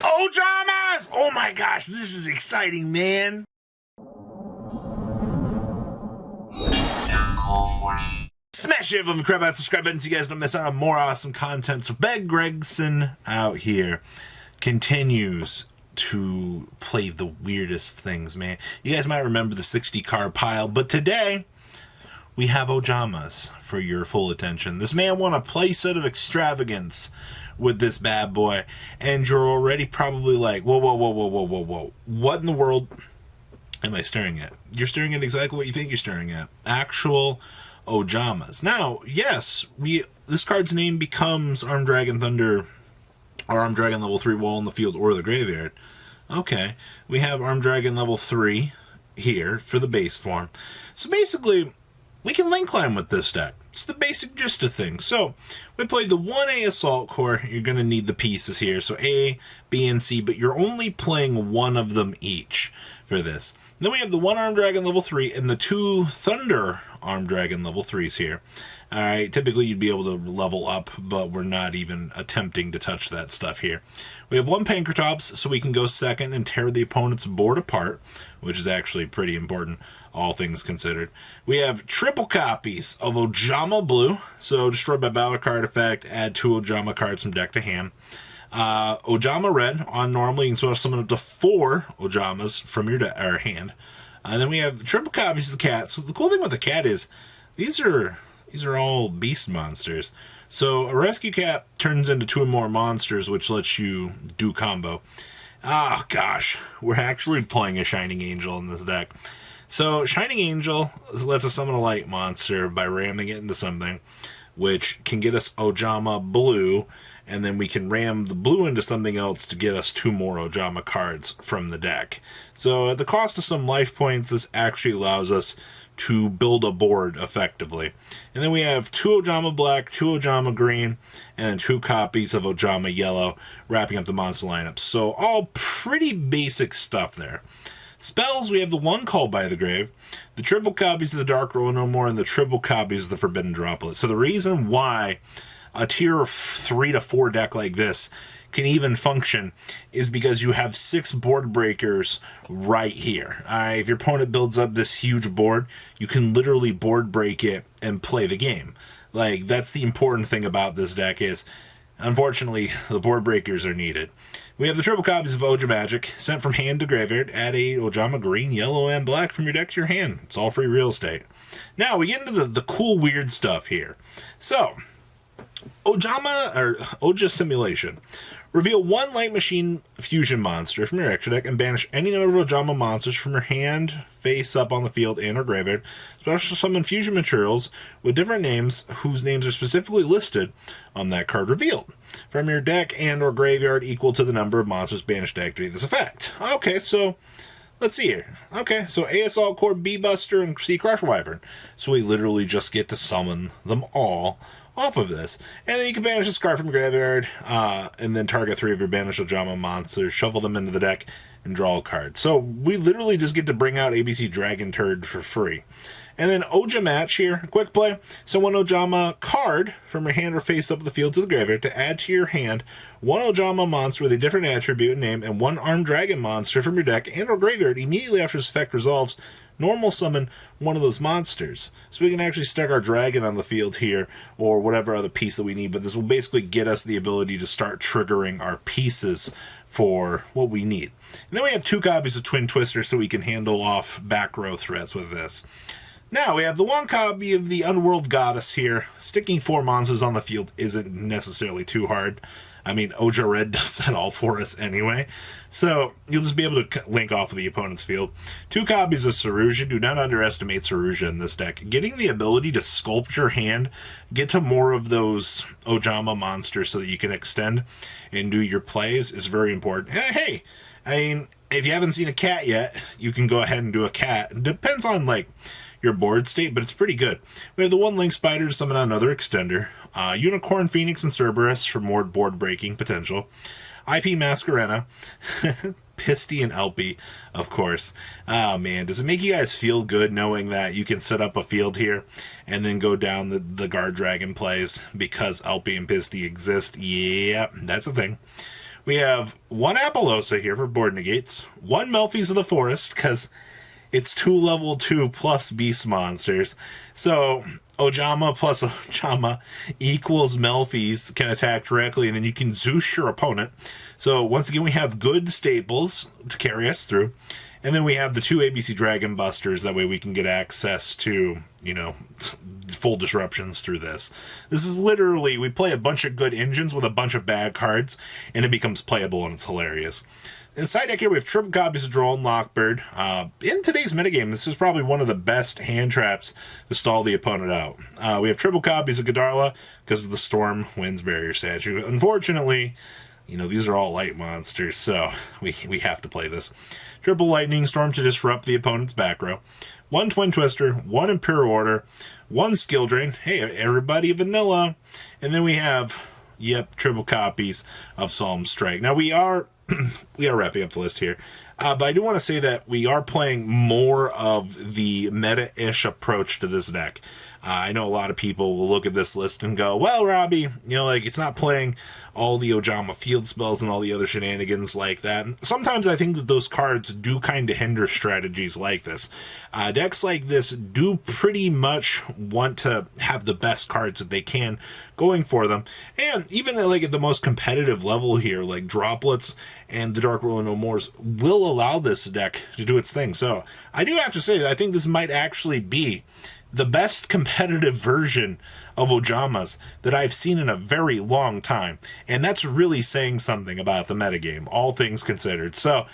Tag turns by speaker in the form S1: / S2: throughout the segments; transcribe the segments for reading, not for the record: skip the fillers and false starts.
S1: Ojamas! Oh my gosh, this is exciting, man. Smash it, and crap out, subscribe button so you guys don't miss out on more awesome content. So Ben Gregson out here continues to play the weirdest things, man. You guys might remember the 60 card pile, but today we have Ojamas for your full attention. This man won a playset of extravagance with this bad boy, and you're already probably like, whoa. What in the world am I staring at? You're staring at exactly what you think you're staring at. Actual Ojamas. Now, yes, this card's name becomes Armed Dragon Thunder, or Armed Dragon level 3 wall in the field or the graveyard. Okay, we have Armed Dragon level 3 here for the base form. So basically, we can link climb with this deck. It's the basic gist of things. So, we played the 1A Assault Core. You're going to need the pieces here. So, A, B, and C, but you're only playing one of them each for this. And then we have the 1 Armed Dragon level 3 and the 2 Thunder Armed Dragon level 3s here. Alright, typically you'd be able to level up, but we're not even attempting to touch that stuff here. We have 1 Pankratops, so we can go second and tear the opponent's board apart, which is actually pretty important, all things considered. We have triple copies of Ojama Blue, so destroyed by battle card effect, add 2 Ojama cards from deck to hand. Ojama Red, on normal, you can summon up to 4 Ojamas from your hand. And then we have triple copies of the cat. So the cool thing with the cat is, these are all beast monsters. So a rescue cat turns into 2 or more monsters, which lets you do combo. Ah, gosh, we're actually playing a Shining Angel in this deck. So Shining Angel lets us summon a light monster by ramming it into something, which can get us Ojama Blue, and then we can ram the blue into something else to get us 2 more Ojama cards from the deck. So at the cost of some life points, this actually allows us to build a board effectively. And then we have 2 Ojama Black, 2 Ojama Green, and 2 copies of Ojama Yellow, wrapping up the monster lineup. So all pretty basic stuff there. Spells, we have the 1 Called by the Grave, the triple copies of the Dark Roll No More, and the triple copies of the Forbidden Droplet. So the reason why a tier 3 to 4 deck like this can even function is because you have 6 board breakers right here. If your opponent builds up this huge board, you can literally board break it and play the game. Like, that's the important thing about this deck is, unfortunately, the board breakers are needed. We have the triple copies of Oja Magic, sent from hand to graveyard. Add a Ojama Green, Yellow, and Black from your deck to your hand. It's all free real estate. Now, we get into the cool, weird stuff here. So, Oja Simulation. Reveal 1 Light Machine Fusion monster from your extra deck and banish any number of Ojama monsters from your hand, face up on the field, and or graveyard. Special summon fusion materials with different names whose names are specifically listed on that card revealed from your deck and or graveyard equal to the number of monsters banished to activate this effect. Okay, so let's see here. Okay, so A Assault Core, B Buster, and C Crush Wyvern. So we literally just get to summon them all off of this. And then you can banish this card from your graveyard, and then target 3 of your banished Ojama monsters, shuffle them into the deck, and draw a card. So we literally just get to bring out ABC Dragon Turd for free. And then Oja Match here, quick play. So 1 Ojama card from your hand or face up the field to the graveyard to add to your hand 1 Ojama monster with a different attribute and name, and 1 Armed Dragon monster from your deck and or graveyard. Immediately after this effect resolves, normal summon 1 of those monsters. So we can actually stick our dragon on the field here, or whatever other piece that we need, but this will basically get us the ability to start triggering our pieces for what we need. And then we have 2 copies of Twin Twister so we can handle off back row threats with this. Now we have the 1 copy of the Underworld Goddess here. Sticking 4 monsters on the field isn't necessarily too hard. I mean, Oja Red does that all for us anyway. So, you'll just be able to link off of the opponent's field. 2 copies of Saruja. Do not underestimate Saruja in this deck. Getting the ability to sculpt your hand, get to more of those Ojama monsters so that you can extend and do your plays is very important. Hey, I mean, if you haven't seen a cat yet, you can go ahead and do a cat. It depends on, like, your board state, but it's pretty good. We have the 1 Link Spider to summon another extender. Unicorn, Phoenix, and Cerberus for more board breaking potential. IP Masquerena, Pisty, and Elpy, of course. Oh man, does it make you guys feel good knowing that you can set up a field here and then go down the Guard Dragon plays because Elpy and Pisty exist? Yeah, that's a thing. We have one Appaloosa here for board negates, one Melfi's of the Forest, because it's 2 level 2 plus beast monsters. So Ojama plus Ojama equals Melfi's, can attack directly, and then you can Zeus your opponent. So once again, we have good staples to carry us through. And then we have the 2 ABC Dragon Busters. That way we can get access to, you know, full disruptions through this. This is literally, we play a bunch of good engines with a bunch of bad cards, and it becomes playable, and it's hilarious. In the side deck here, we have triple copies of Droll and Lockbird. In today's metagame, this is probably one of the best hand traps to stall the opponent out. We have triple copies of Godarla because of the Storm Winds Barrier statue. Unfortunately, you know, these are all light monsters, so we have to play this. Triple Lightning Storm to disrupt the opponent's back row. 1 Twin Twister, 1 Imperial Order, 1 Skill Drain. Hey, everybody vanilla. And then we have, yep, triple copies of Solemn Strike. Now we are wrapping up the list here. But I do want to say that we are playing more of the meta-ish approach to this deck. I know a lot of people will look at this list and go, well, Robbie, you know, like, it's not playing all the Ojama field spells and all the other shenanigans like that. And sometimes I think that those cards do kind of hinder strategies like this. Decks like this do pretty much want to have the best cards that they can going for them. And even like at the most competitive level here, like Droplets and the Dark Ruler No Mores will allow this deck to do its thing. So I do have to say that I think this might actually be the best competitive version of Ojamas that I've seen in a very long time. And that's really saying something about the metagame, all things considered. So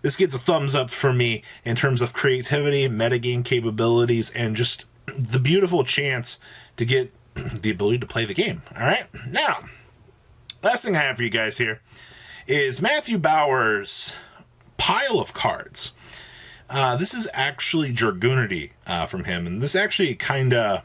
S1: this gets a thumbs up for me in terms of creativity, metagame capabilities, and just the beautiful chance to get the ability to play the game. All right? Now, last thing I have for you guys here is Matthew Bauer's pile of cards. This is actually Dragunity from him, and this actually kind of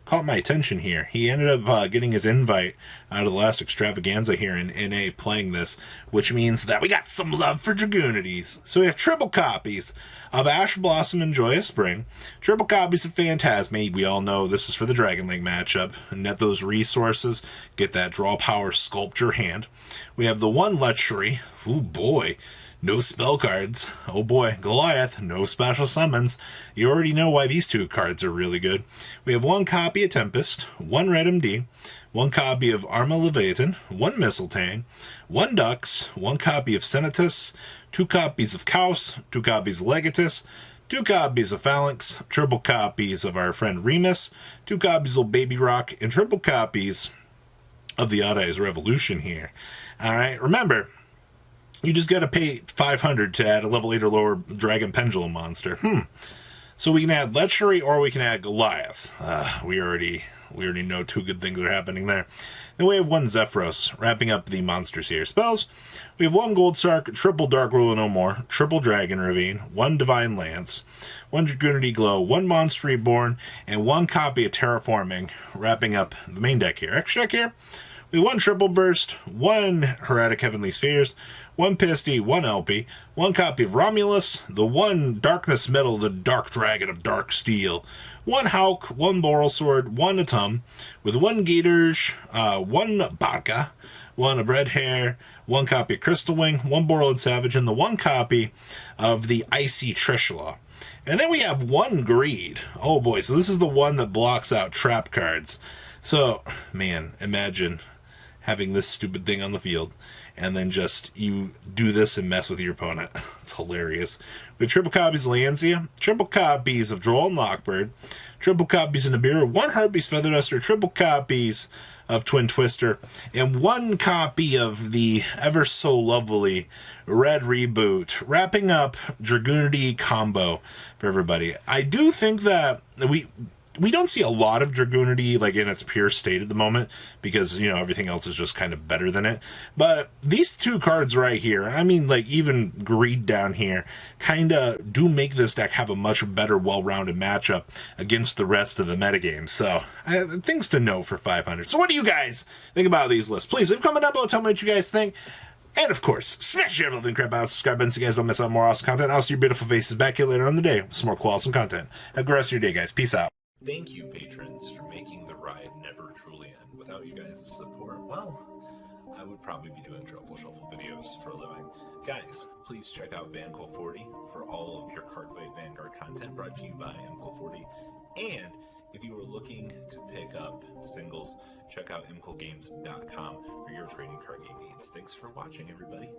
S1: caught my attention here. He ended up getting his invite out of the last extravaganza here in NA playing this, which means that we got some love for Dragunities. So we have triple copies of Ash Blossom and Joyous Spring, triple copies of Phantasme. We all know this is for the Dragon Link matchup. Net those resources, get that draw power, sculpt your hand. We have the 1 Lechery. Ooh boy. No spell cards. Oh boy. Goliath. No special summons. You already know why these 2 cards are really good. We have 1 copy of Tempest, 1 Red MD, 1 copy of Arma Leviathan, 1 Mistletoe, 1 Dux, 1 copy of Senatus, 2 copies of Kaus, 2 copies of Legatus, 2 copies of Phalanx, triple copies of our friend Remus, 2 copies of Baby Rock, and triple copies of the Odd Eyes Revolution here. Alright, remember, you just got to pay $500 to add a level 8 or lower Dragon Pendulum monster. So we can add Lechery or we can add Goliath. We already know 2 good things are happening there. Then we have 1 Zephyros, wrapping up the monsters here. Spells, we have 1 Gold Sark, triple Dark Ruler No More, triple Dragon Ravine, 1 Divine Lance, 1 Dragunity Glow, 1 Monster Reborn, and 1 copy of Terraforming, wrapping up the main deck here. Extra deck here, we have 1 Triple Burst, 1 Heretic Heavenly Spheres, 1 Pisty, 1 LP, 1 copy of Romulus, the 1 Darkness Metal, the Dark Dragon of Dark Steel, 1 Hauk, 1 Boral Sword, 1 Atum, with 1 Gators, 1 Baka, 1 of Red Hair, 1 copy of Crystal Wing, 1 Borland Savage, and the 1 copy of the Icy Trishula. And then we have 1 Greed. Oh boy, so this is the one that blocks out trap cards. So, man, imagine having this stupid thing on the field, and then just you do this and mess with your opponent. It's hilarious. We have triple copies of Lancia, triple copies of Droll and Lockbird, triple copies of Nibiru, 1 Harpy's Feather Duster, triple copies of Twin Twister, and 1 copy of the ever so lovely Red Reboot, wrapping up Dragunity combo for everybody. I do think that we don't see a lot of Dragunity like in its pure state at the moment because, you know, everything else is just kind of better than it. But these 2 cards right here, I mean, like even Greed down here, kind of do make this deck have a much better, well-rounded matchup against the rest of the metagame. So, things to know for 500. So what do you guys think about these lists? Please leave a comment down below, tell me what you guys think. And of course, smash your little crap out, subscribe button so you guys don't miss out on more awesome content. I'll see your beautiful faces back here later on the day with some more cool, awesome content. Have a good rest of your day, guys. Peace out. Thank you, patrons, for making the ride never truly end. Without you guys' support, well, I would probably be doing Truffle Shuffle videos for a living. Guys, please check out VanCole40 for all of your Cardfight Vanguard content brought to you by MCole40. And if you are looking to pick up singles, check out mcolegames.com for your trading card game needs. Thanks for watching, everybody.